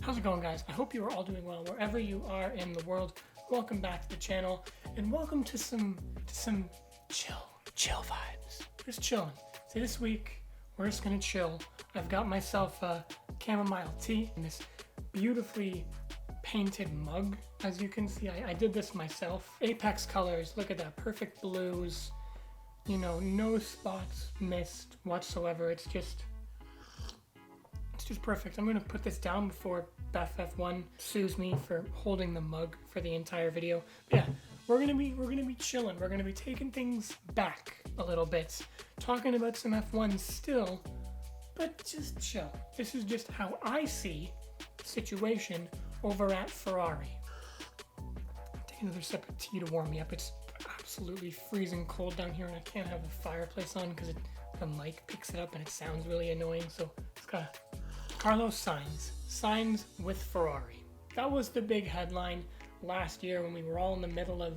How's it going, guys? I hope you are all doing well wherever you are in the world. Welcome back to the channel and welcome to some chill vibes. Just chilling. So this week we're just gonna chill. I've got myself a chamomile tea and this beautifully painted mug. As you can see, I did this myself. Apex colors, look at that, perfect blues. You know, no spots missed whatsoever. It's just perfect. I'm gonna put this down before Beth F1 sues me for holding the mug for the entire video. But yeah, we're gonna be chilling. We're gonna be taking things back a little bit, talking about some F1 still, but just chill. This is just how I see the situation over at Ferrari. Take another sip of tea to warm me up. It's absolutely freezing cold down here, and I can't have the fireplace on because the mic picks it up and it sounds really annoying. So it's got Carlos Sainz with Ferrari. That was the big headline last year when we were all in the middle of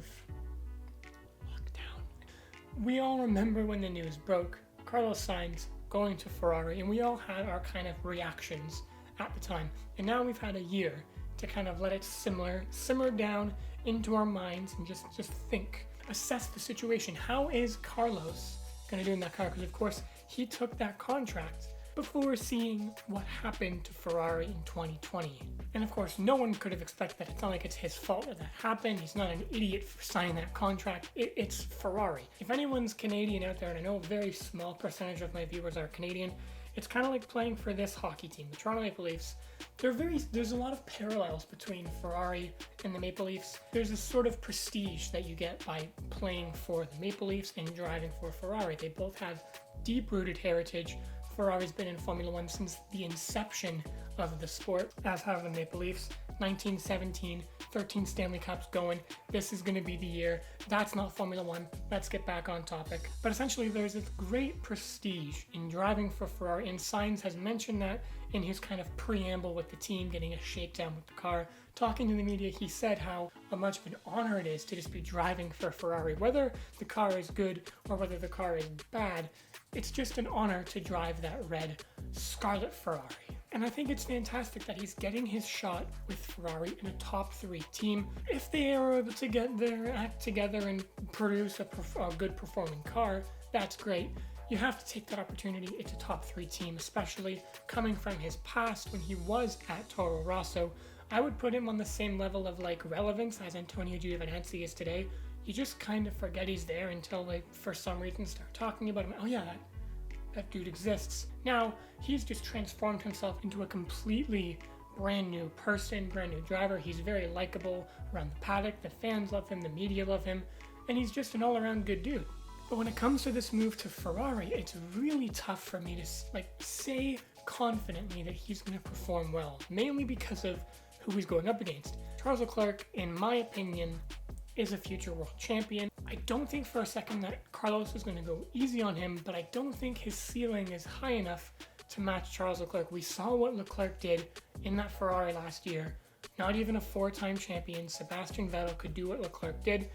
lockdown. We all remember when the news broke, Carlos Sainz going to Ferrari, and we all had our kind of reactions at the time. And now we've had a year to kind of let it simmer down into our minds and just think, assess the situation. How is Carlos going to do in that car? Because of course he took that contract before seeing what happened to Ferrari in 2020. And of course, no one could have expected that. It's not like it's his fault that happened. He's not an idiot for signing that contract. It's Ferrari. If anyone's Canadian out there, and I know a very small percentage of my viewers are Canadian, it's kind of like playing for this hockey team, the Toronto Maple Leafs. There's a lot of parallels between Ferrari and the Maple Leafs. There's this sort of prestige that you get by playing for the Maple Leafs and driving for Ferrari. They both have deep-rooted heritage. Ferrari's been in Formula One since the inception of the sport, as have the Maple Leafs. 1917, 13 Stanley Cups going. This is going to be the year. That's not Formula One. Let's get back on topic. But essentially, there's this great prestige in driving for Ferrari, and Sainz has mentioned that in his kind of preamble with the team, getting a shakedown with the car. Talking to the media, he said how much of an honor it is to just be driving for Ferrari. Whether the car is good or whether the car is bad, it's just an honor to drive that red Scarlet Ferrari. And I think it's fantastic that he's getting his shot with Ferrari in a top 3 team. If they are able to get their act together and produce a good performing car, that's great. You have to take that opportunity. It's a top 3 team, especially coming from his past when he was at Toro Rosso. I would put him on the same level of relevance as Antonio Giovinazzi is today. You just kind of forget he's there until for some reason start talking about him. Oh yeah, that dude exists. Now he's just transformed himself into a completely brand new person, brand new driver. He's very likable around the paddock. The fans love him, the media love him, and he's just an all-around good dude. But when it comes to this move to Ferrari, it's really tough for me to say confidently that he's going to perform well, mainly because of who he's going up against. Charles Leclerc, in my opinion, is a future world champion. I don't think for a second that Carlos is going to go easy on him, but I don't think his ceiling is high enough to match Charles Leclerc. We saw what Leclerc did in that Ferrari last year. Not even a 4-time champion, Sebastian Vettel, could do what Leclerc did.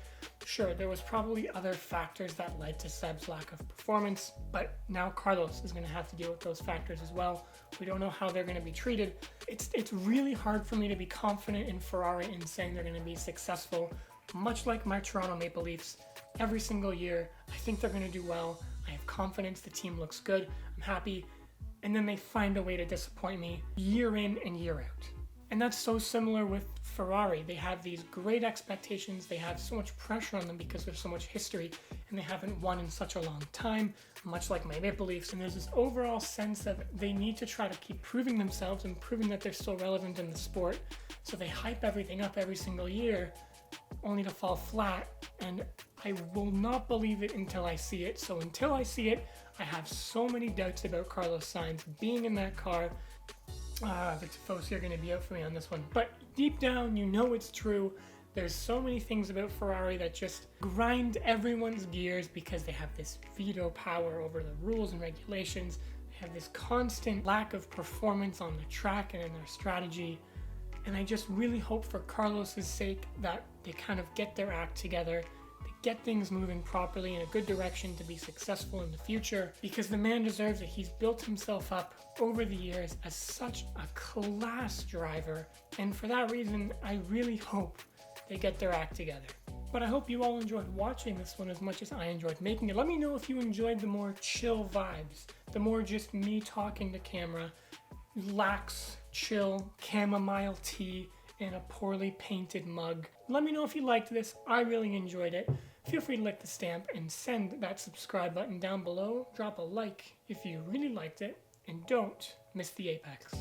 Sure, there was probably other factors that led to Seb's lack of performance, but now Carlos is going to have to deal with those factors as well. We don't know how they're going to be treated. It's really hard for me to be confident in Ferrari and saying they're going to be successful. Much like my Toronto Maple Leafs, every single year, I think they're going to do well. I have confidence the team looks good. I'm happy. And then they find a way to disappoint me year in and year out. And that's so similar with Ferrari. They have these great expectations. They have so much pressure on them because there's so much history and they haven't won in such a long time, much like my Maple Leafs. And there's this overall sense of they need to try to keep proving themselves and proving that they're still relevant in the sport. So they hype everything up every single year, only to fall flat, and I will not believe it until I see it. So until I see it, I have so many doubts about Carlos Sainz being in that car. The Tifosi are going to be out for me on this one. But deep down, you know it's true. There's so many things about Ferrari that just grind everyone's gears because they have this veto power over the rules and regulations. They have this constant lack of performance on the track and in their strategy. And I just really hope for Carlos's sake that they kind of get their act together, they get things moving properly in a good direction to be successful in the future, because the man deserves it. He's built himself up over the years as such a class driver, and for that reason, I really hope they get their act together. But I hope you all enjoyed watching this one as much as I enjoyed making it. Let me know if you enjoyed the more chill vibes, the more just me talking to camera, lax, chill, chamomile tea, and a poorly painted mug. Let me know if you liked this. I really enjoyed it. Feel free to lick the stamp and send that subscribe button down below. Drop a like if you really liked it, and don't miss the apex.